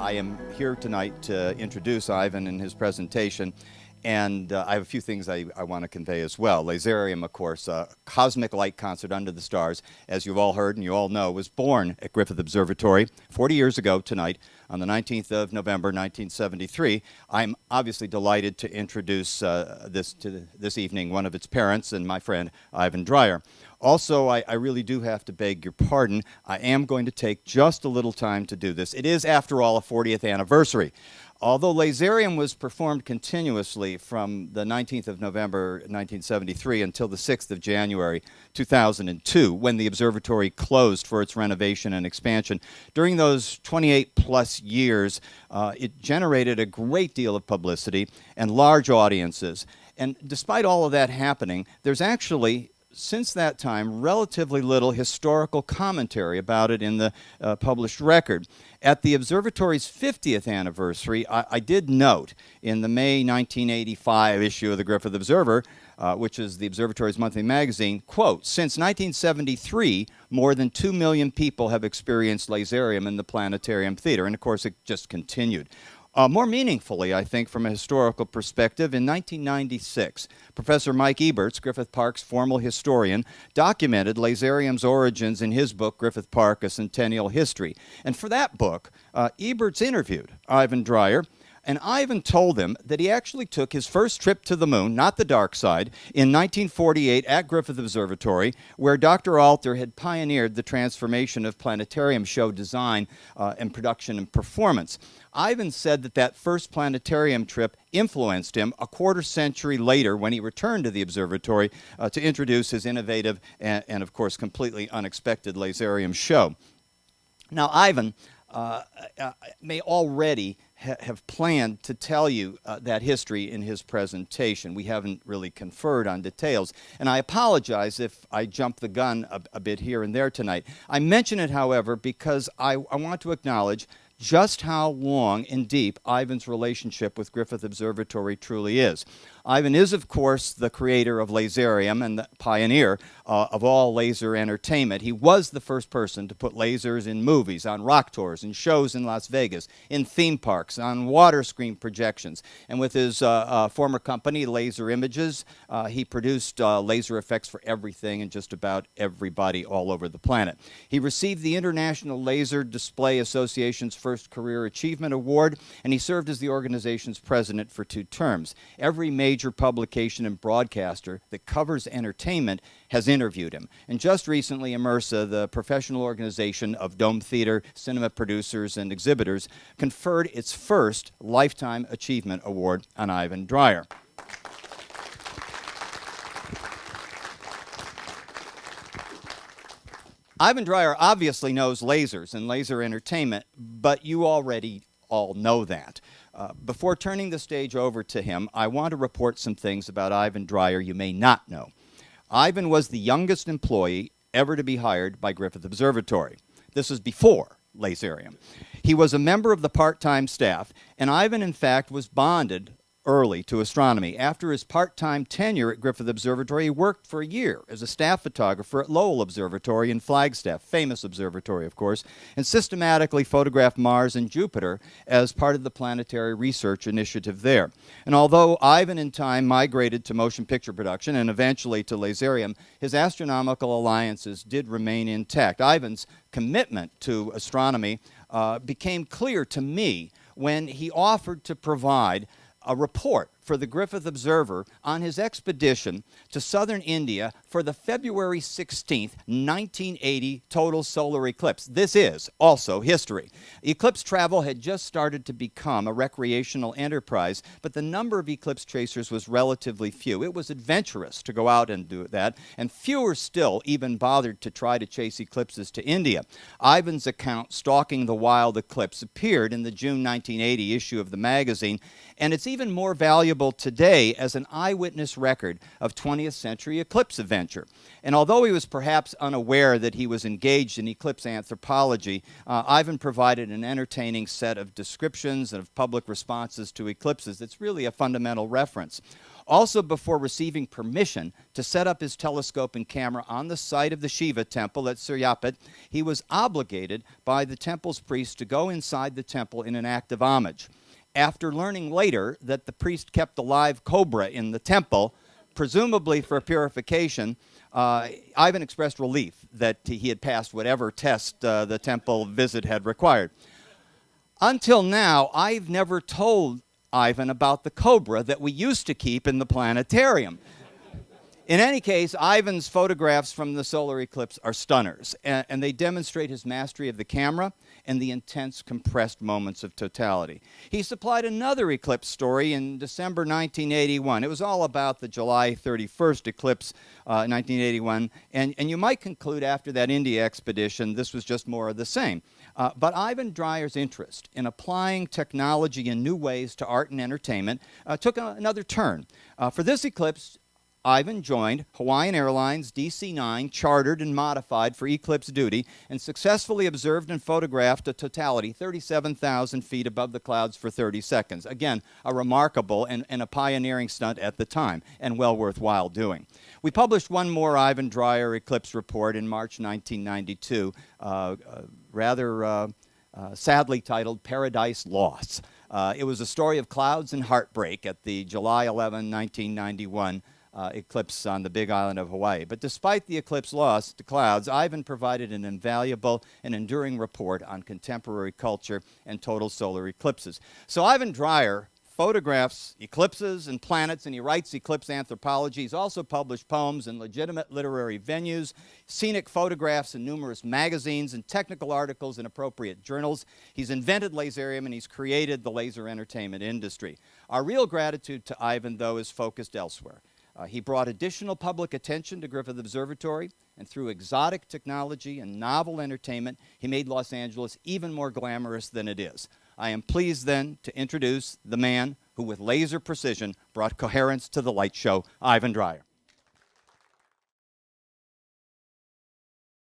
I am here tonight to introduce Ivan in his presentation, and I have a few things I want to convey as well. Laserium, of course, a cosmic light concert under the stars, as you've all heard and you all know, was born at Griffith Observatory 40 years ago tonight on the 19th of November, 1973. I'm obviously delighted to introduce this evening one of its parents and my friend, Ivan Dreyer. Also, I really do have to beg your pardon. I am going to take just a little time to do this. It is, after all, a 40th anniversary. Although Laserium was performed continuously from the 19th of November 1973 until the 6th of January 2002, when the observatory closed for its renovation and expansion, during those 28-plus years, it generated a great deal of publicity and large audiences. And despite all of that happening, there's actually, since that time, relatively little historical commentary about it in the published record. At the observatory's 50th anniversary, I did note in the May 1985 issue of the Griffith Observer, which is the observatory's monthly magazine, quote, "Since 1973, more than 2 million people have experienced Laserium in the Planetarium Theater," and of course it just continued. More meaningfully, I think, from a historical perspective, in 1996, Professor Mike Eberts, Griffith Park's formal historian, documented Laserium's origins in his book, Griffith Park, A Centennial History. And for that book, Eberts interviewed Ivan Dreyer, and Ivan told him that he actually took his first trip to the moon, not the dark side, in 1948 at Griffith Observatory, where Dr. Alter had pioneered the transformation of planetarium show design and production and performance. Ivan said that that first planetarium trip influenced him a quarter century later when he returned to the observatory to introduce his innovative and of course, completely unexpected Laserium show. Now, Ivan may already have planned to tell you that history in his presentation. We haven't really conferred on details, and I apologize if I jump the gun a bit here and there tonight. I mention it, however, because I want to acknowledge just how long and deep Ivan's relationship with Griffith Observatory truly is. Ivan is, of course, the creator of Laserium and the pioneer of all laser entertainment. He was the first person to put lasers in movies, on rock tours, in shows in Las Vegas, in theme parks, on water screen projections. And with his former company, Laser Images, he produced laser effects for everything and just about everybody all over the planet. He received the International Laser Display Association's First Career Achievement Award, and he served as the organization's president for 2 terms. Every major publication and broadcaster that covers entertainment has interviewed him. And just recently, IMERSA, the professional organization of dome theater, cinema producers, and exhibitors, conferred its first Lifetime Achievement Award on Ivan Dreyer. Ivan Dreyer obviously knows lasers and laser entertainment, but you already all know that. Before turning the stage over to him, I want to report some things about Ivan Dreyer you may not know. Ivan was the youngest employee ever to be hired by Griffith Observatory. This was before Laserium. He was a member of the part-time staff, and Ivan, in fact, was bonded early to astronomy. After his part-time tenure at Griffith Observatory, he worked for a year as a staff photographer at Lowell Observatory in Flagstaff, famous observatory, of course, and systematically photographed Mars and Jupiter as part of the planetary research initiative there. And although Ivan in time migrated to motion picture production and eventually to Laserium, his astronomical alliances did remain intact. Ivan's commitment to astronomy became clear to me when he offered to provide a report for the Griffith Observer on his expedition to southern India for the February 16th, 1980 total solar eclipse. This is also history. Eclipse travel had just started to become a recreational enterprise, but the number of eclipse chasers was relatively few. It was adventurous to go out and do that, and fewer still even bothered to try to chase eclipses to India. Ivan's account, Stalking the Wild Eclipse, appeared in the June 1980 issue of the magazine, and it's even more valuable today as an eyewitness record of 20th century eclipse adventure. And although he was perhaps unaware that he was engaged in eclipse anthropology, Ivan provided an entertaining set of descriptions and of public responses to eclipses. It's really a fundamental reference. Also, before receiving permission to set up his telescope and camera on the site of the Shiva temple at Suryapet, he was obligated by the temple's priest to go inside the temple in an act of homage. After learning later that the priest kept a live cobra in the temple, presumably for purification, Ivan expressed relief that he had passed whatever test the temple visit had required. Until now, I've never told Ivan about the cobra that we used to keep in the planetarium. In any case, Ivan's photographs from the solar eclipse are stunners, and they demonstrate his mastery of the camera and the intense, compressed moments of totality. He supplied another eclipse story in December 1981. It was all about the July 31st eclipse, 1981, and you might conclude after that India expedition this was just more of the same. But Ivan Dreyer's interest in applying technology in new ways to art and entertainment took another turn. For this eclipse, Ivan joined Hawaiian Airlines DC-9, chartered and modified for eclipse duty, and successfully observed and photographed a totality 37,000 feet above the clouds for 30 seconds. Again, a remarkable and a pioneering stunt at the time, and well worthwhile doing. We published one more Ivan Dreyer eclipse report in March 1992, rather sadly titled Paradise Lost. It was a story of clouds and heartbreak at the July 11, 1991 eclipse on the Big Island of Hawaii. But despite the eclipse loss to clouds, Ivan provided an invaluable and enduring report on contemporary culture and total solar eclipses. So Ivan Dreyer photographs eclipses and planets, and he writes eclipse anthropology. He's also published poems in legitimate literary venues, scenic photographs in numerous magazines, and technical articles in appropriate journals. He's invented laserium, and he's created the laser entertainment industry. Our real gratitude to Ivan, though, is focused elsewhere. He brought additional public attention to Griffith Observatory, and through exotic technology and novel entertainment, he made Los Angeles even more glamorous than it is. I am pleased then to introduce the man who with laser precision brought coherence to the light show, Ivan Dreyer.